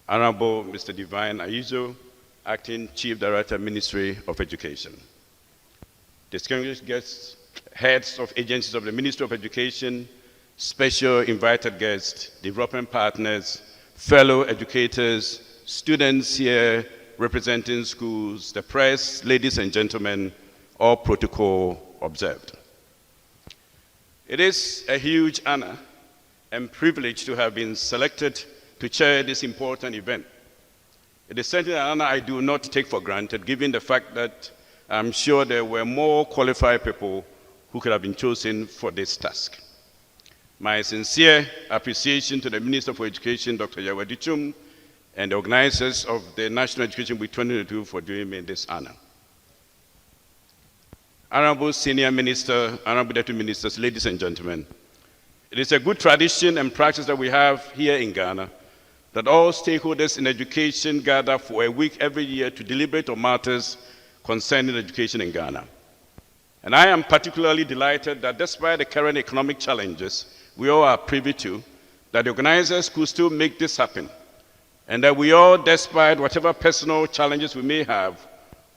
Honorable Mr. Divine Ayizo, Acting Chief Director, Ministry of Education. Distinguished guests, heads of agencies of the Ministry of Education, special invited guests, development partners, fellow educators, students here representing schools, the press, ladies and gentlemen, all protocol observed. It is a huge honor and privilege to have been selected to chair this important event. It is certainly an honor I do not take for granted, given the fact that I'm sure there were more qualified people who could have been chosen for this task. My sincere appreciation to the Minister for Education, Dr. Yeboah, and the organizers of the National Education Week 2022 for doing me this honor. Honorable Senior Minister, Honorable Deputy Ministers, ladies and gentlemen, it is a good tradition and practice that we have here in Ghana that all stakeholders in education gather for a week every year to deliberate on matters concerning education in Ghana. And I am particularly delighted that despite the current economic challenges we all are privy to, that the organizers could still make this happen, and that we all, despite whatever personal challenges we may have,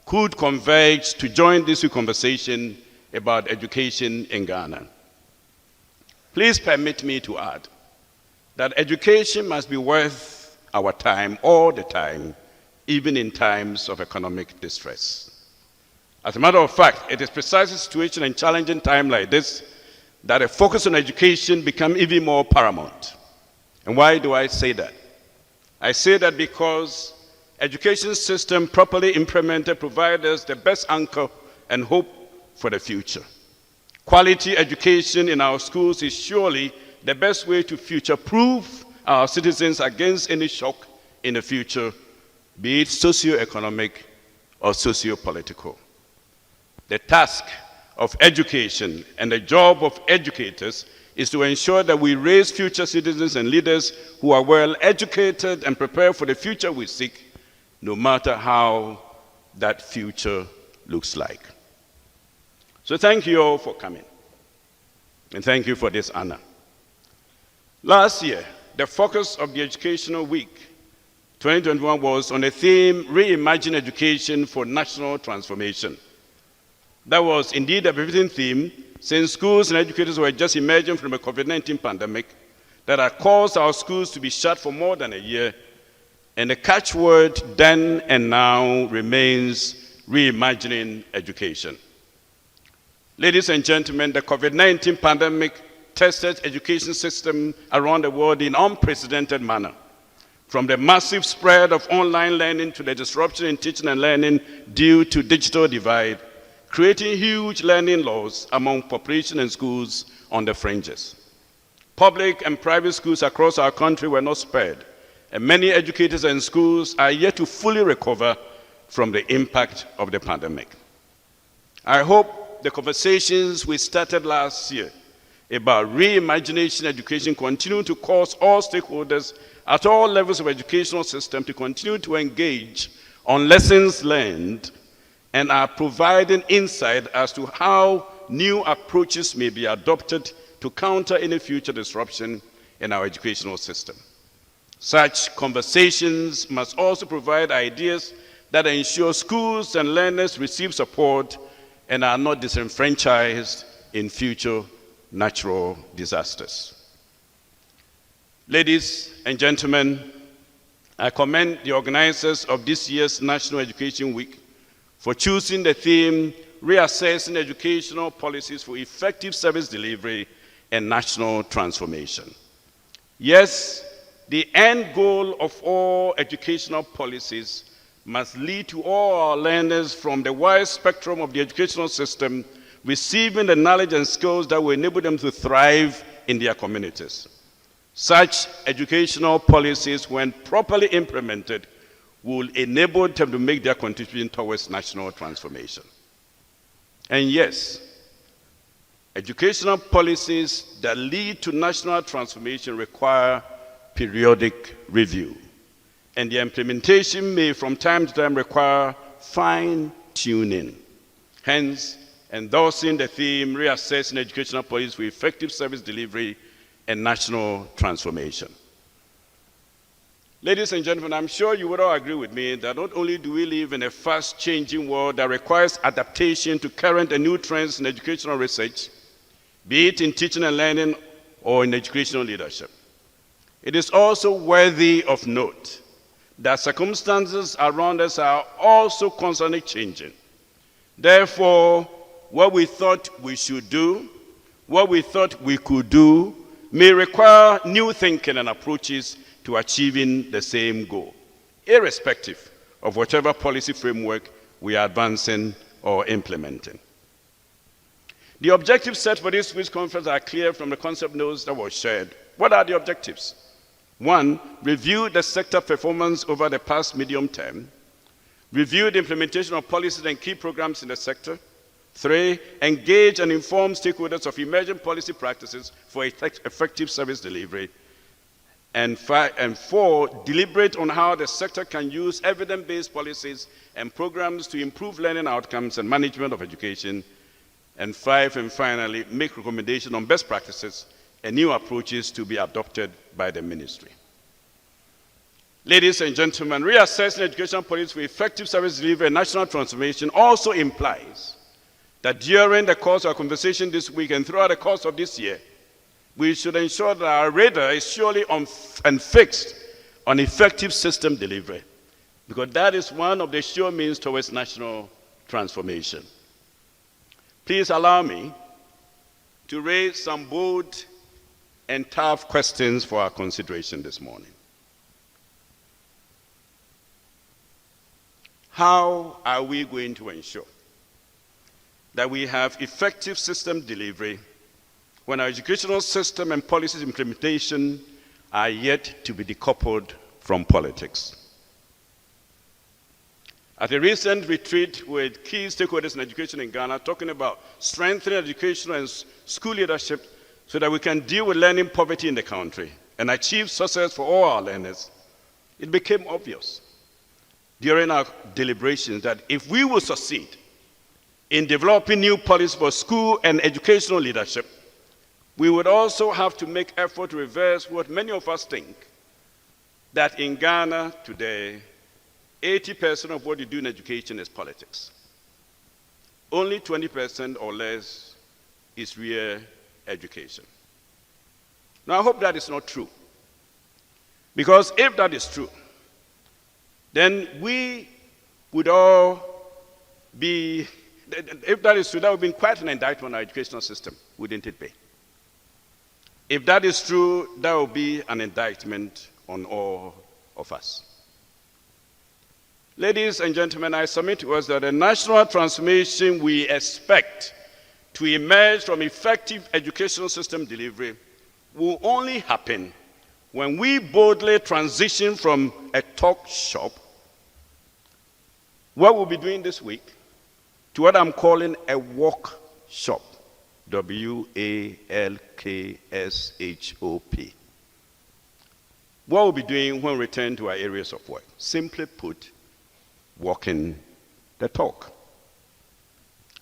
could converge to join this conversation about education in Ghana. Please permit me to add that education must be worth our time all the time, even in times of economic distress. As a matter of fact, it is precisely a situation and challenging time like this that a focus on education becomes even more paramount. And why do I say that? I say that because education system properly implemented provides us the best anchor and hope for the future. Quality education in our schools is surely the best way to future-proof our citizens against any shock in the future, be it socio-economic or socio-political. The task of education and the job of educators is to ensure that we raise future citizens and leaders who are well educated and prepared for the future we seek, no matter how that future looks like. So thank you all for coming, and thank you for this honor. Last year, the focus of the Educational Week 2021 was on the theme, Reimagine Education for National Transformation. That was indeed a befitting theme, since schools and educators were just emerging from the COVID-19 pandemic that had caused our schools to be shut for more than a year, and the catchword then and now remains reimagining education. Ladies and gentlemen, the COVID-19 pandemic tested education system around the world in unprecedented manner. From the massive spread of online learning to the disruption in teaching and learning due to digital divide, creating huge learning loss among population and schools on the fringes. Public and private schools across our country were not spared, and many educators and schools are yet to fully recover from the impact of the pandemic. I hope the conversations we started last year about reimagination education continue to cause all stakeholders at all levels of educational system to continue to engage on lessons learned and are providing insight as to how new approaches may be adopted to counter any future disruption in our educational system. Such conversations must also provide ideas that ensure schools and learners receive support and are not disenfranchised in future natural disasters. Ladies and gentlemen, I commend the organizers of this year's National Education Week for choosing the theme, Reassessing Educational Policies for Effective Service Delivery and National Transformation. Yes, the end goal of all educational policies must lead to all our learners from the wide spectrum of the educational system receiving the knowledge and skills that will enable them to thrive in their communities. Such educational policies, when properly implemented, will enable them to make their contribution towards national transformation. And yes, educational policies that lead to national transformation require periodic review, and the implementation may from time to time require fine-tuning. Hence, endorsing the theme, Reassessing Educational Policies for Effective Service Delivery and National Transformation. Ladies and gentlemen, I'm sure you would all agree with me that not only do we live in a fast-changing world that requires adaptation to current and new trends in educational research, be it in teaching and learning or in educational leadership, it is also worthy of note that circumstances around us are also constantly changing. Therefore, what we thought we should do, what we thought we could do, may require new thinking and approaches to achieving the same goal, irrespective of whatever policy framework we are advancing or implementing. The objectives set for this week's conference are clear from the concept notes that were shared. What are the objectives? 1, review the sector performance over the past medium term. Review the implementation of policies and key programs in the sector. 3, engage and inform stakeholders of emerging policy practices for effective service delivery. And 4, deliberate on how the sector can use evidence-based policies and programs to improve learning outcomes and management of education. And 5, and finally, make recommendations on best practices and new approaches to be adopted by the ministry. Ladies and gentlemen, reassessing education policy for effective service delivery and national transformation also implies that during the course of our conversation this week and throughout the course of this year, we should ensure that our radar is surely on and fixed on effective system delivery, because that is one of the sure means towards national transformation. Please allow me to raise some bold and tough questions for our consideration this morning. How are we going to ensure that we have effective system delivery when our educational system and policies implementation are yet to be decoupled from politics? At a recent retreat with key stakeholders in education in Ghana, talking about strengthening educational and school leadership so that we can deal with learning poverty in the country and achieve success for all our learners, it became obvious during our deliberations that if we will succeed in developing new policies for school and educational leadership, we would also have to make effort to reverse what many of us think, that in Ghana today, 80% of what you do in education is politics. Only 20% or less is real education. Now, I hope that is not true. Because if that is true, then we would all be, if that is true, that would be quite an indictment on our educational system, wouldn't it be? If that is true, that would be an indictment on all of us. Ladies and gentlemen, I submit to us that the national transformation we expect to emerge from effective educational system delivery will only happen when we boldly transition from a talk shop, what we'll be doing this week, to what I'm calling a walk shop. WALKSHOP. What we'll be doing when we return to our areas of work. Simply put, walking the talk.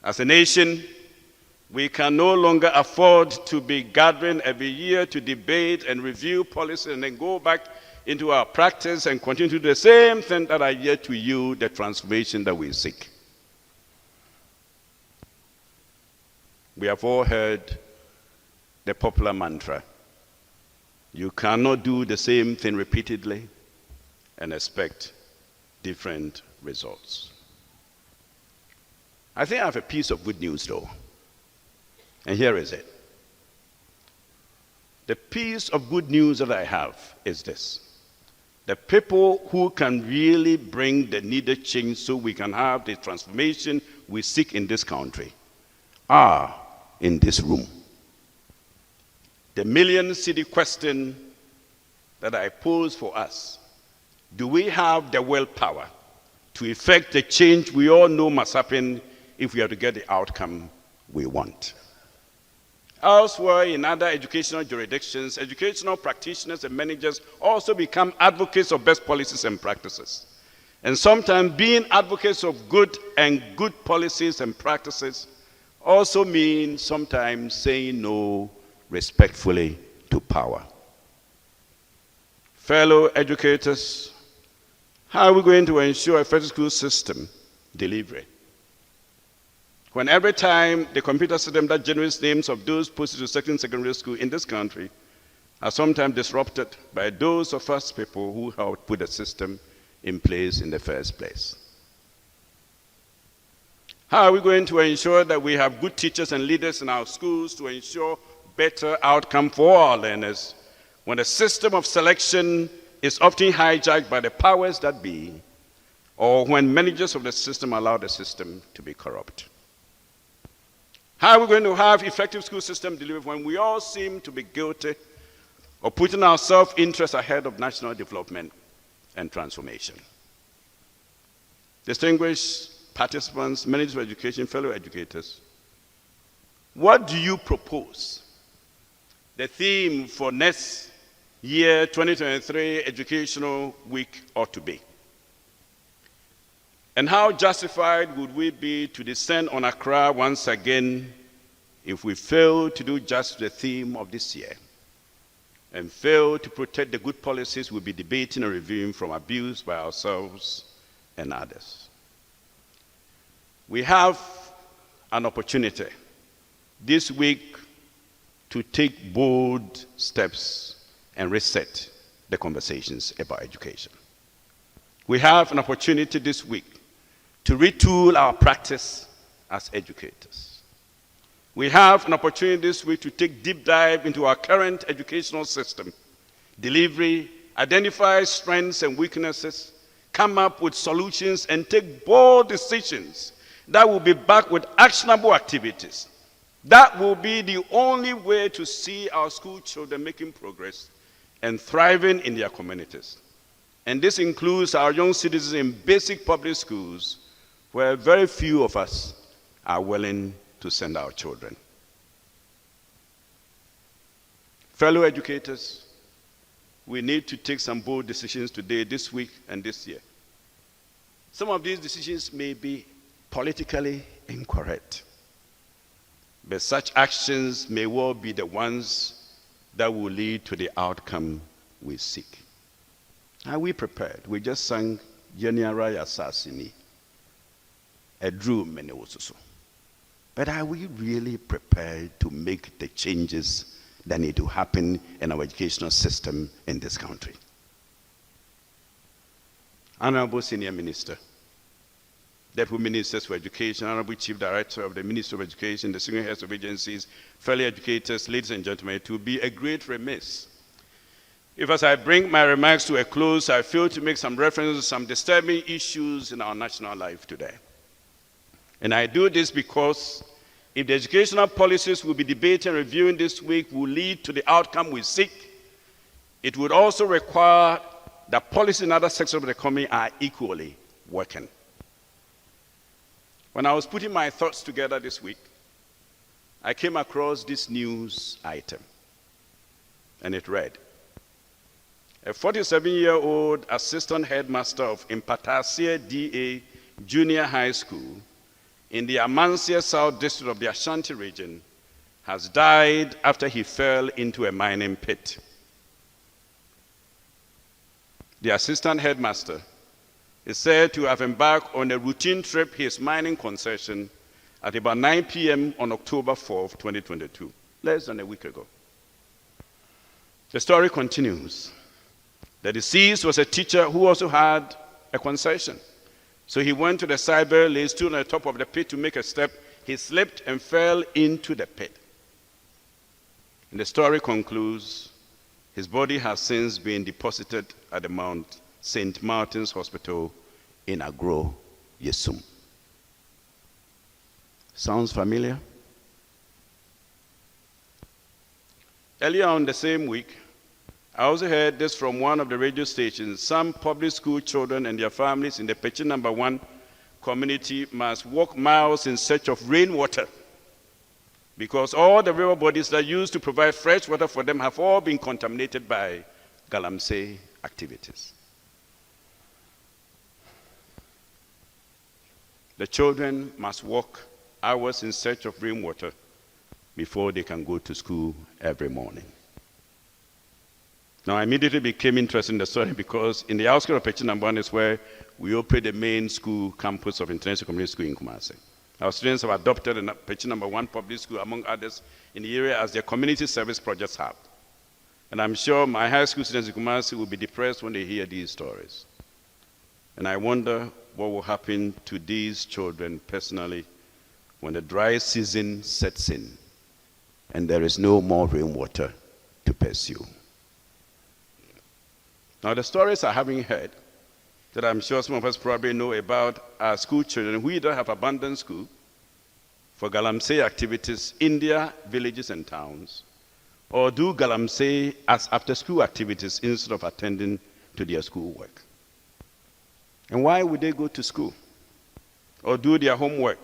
As a nation, we can no longer afford to be gathering every year to debate and review policy and then go back into our practice and continue to do the same thing that are yet to yield the transformation that we seek. We have all heard the popular mantra, you cannot do the same thing repeatedly and expect different results. I think I have a piece of good news though, and here is it. The piece of good news that I have is this. The people who can really bring the needed change so we can have the transformation we seek in this country are in this room. The million-city question that I pose for us, do we have the willpower to effect the change we all know must happen if we are to get the outcome we want? Elsewhere, in other educational jurisdictions, educational practitioners and managers also become advocates of best policies and practices. And sometimes being advocates of good policies and practices also means sometimes saying no respectfully to power. Fellow educators, how are we going to ensure effective school system delivery when every time the computer system that generates names of those posted to secondary school in this country are sometimes disrupted by those of us people who helped put the system in place in the first place? How are we going to ensure that we have good teachers and leaders in our schools to ensure better outcome for our learners when the system of selection is often hijacked by the powers that be, or when managers of the system allow the system to be corrupt? How are we going to have effective school system delivery when we all seem to be guilty of putting our self-interest ahead of national development and transformation? Distinguished participants, managers of education, fellow educators, what do you propose the theme for next year 2023 educational week ought to be? And how justified would we be to descend on Accra once again if we fail to do just the theme of this year and fail to protect the good policies we'll be debating and reviewing from abuse by ourselves and others? We have an opportunity this week to take bold steps and reset the conversations about education. We have an opportunity this week to retool our practice as educators. We have an opportunity this week to take deep dive into our current educational system, delivery, identify strengths and weaknesses, come up with solutions, and take bold decisions that will be backed with actionable activities. That will be the only way to see our school children making progress and thriving in their communities. And this includes our young citizens in basic public schools, where very few of us are willing to send our children. Fellow educators, we need to take some bold decisions today, this week, and this year. Some of these decisions may be politically incorrect, but such actions may well be the ones that will lead to the outcome we seek. Are we prepared? We just sang Yeniara Yasasini, Edru Menewosusu. But are we really prepared to make the changes that need to happen in our educational system in this country? Honorable Senior Minister, Deputy Ministers for Education, Honorable Chief Director of the Ministry of Education, the senior heads of agencies, fellow educators, ladies and gentlemen, it would be a great remiss if, as I bring my remarks to a close, I fail to make some reference to some disturbing issues in our national life today. And I do this because if the educational policies we'll be debating and reviewing this week will lead to the outcome we seek, it would also require that policies in other sectors of the economy are equally working. When I was putting my thoughts together this week, I came across this news item, and it read, a 47-year-old assistant headmaster of Impatasia DA Junior High School in the Amansia South District of the Ashanti region has died after he fell into a mining pit. The assistant headmaster is said to have embarked on a routine trip his mining concession at about 9 p.m. on October 4th, 2022, less than a week ago. The story continues. The deceased was a teacher who also had a concession. So he went to the side barrel, stood on the top of the pit to make a step. He slipped and fell into the pit. And the story concludes, his body has since been deposited at the Mount St. Martin's Hospital in Agro, Yesum. Sounds familiar? Earlier on the same week, I also heard this from one of the radio stations. Some public school children and their families in the Pechin No. 1 community must walk miles in search of rainwater because all the river bodies that used to provide fresh water for them have all been contaminated by galamsey activities. The children must walk hours in search of rainwater before they can go to school every morning. Now, I immediately became interested in the story because in the outskirts of Pechinambon is where we operate the main school campus of International Community School in Kumasi. Our students have adopted the Pechinambon Public School, among others, in the area as their community service projects hub. And I'm sure my high school students in Kumasi will be depressed when they hear these stories. And I wonder what will happen to these children personally when the dry season sets in and there is no more rainwater to pursue. Now, the stories I haven't heard that I'm sure some of us probably know about our school children who either have abandoned school for galamsey activities in their villages and towns, or do galamsey as after-school activities instead of attending to their schoolwork. And why would they go to school or do their homework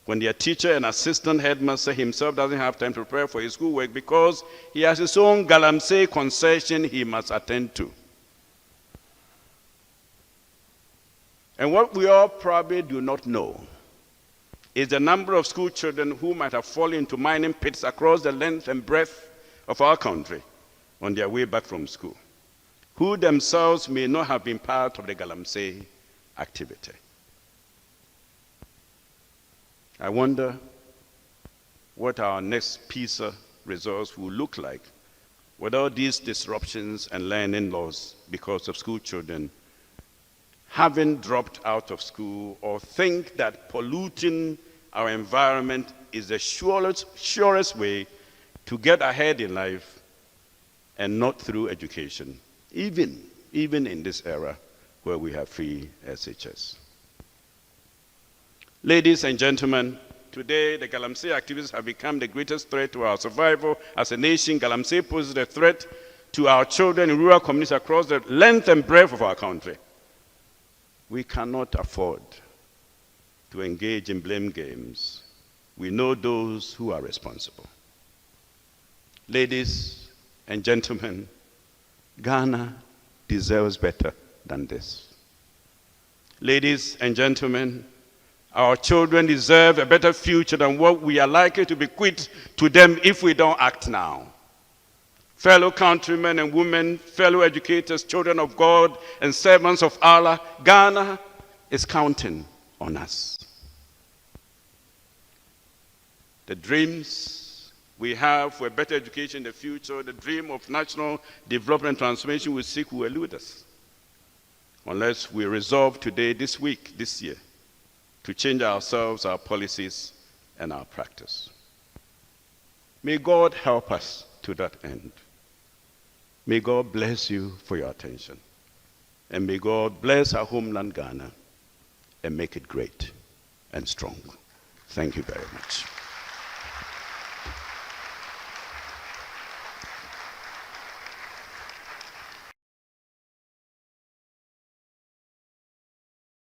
when their teacher and assistant headmaster himself doesn't have time to prepare for his schoolwork because he has his own galamsey concession he must attend to? And what we all probably do not know is the number of school children who might have fallen into mining pits across the length and breadth of our country on their way back from school, who themselves may not have been part of the galamsey activity. I wonder what our next PISA results will look like with all these disruptions and learning loss because of school children having dropped out of school or think that polluting our environment is the surest way to get ahead in life and not through education, even in this era where we have free SHS. Ladies and gentlemen, today the galamsey activities have become the greatest threat to our survival as a nation. Galamsey poses a threat to our children in rural communities across the length and breadth of our country. We cannot afford to engage in blame games. We know those who are responsible. Ladies and gentlemen, Ghana deserves better than this. Ladies and gentlemen, our children deserve a better future than what we are likely to bequeath to them if we don't act now. Fellow countrymen and women, fellow educators, children of God, and servants of Allah, Ghana is counting on us. The dreams we have for a better education in the future, the dream of national development and transformation we seek will elude us unless we resolve today, this week, this year, to change ourselves, our policies, and our practice. May God help us to that end. May God bless you for your attention. And may God bless our homeland, Ghana, and make it great and strong. Thank you very much.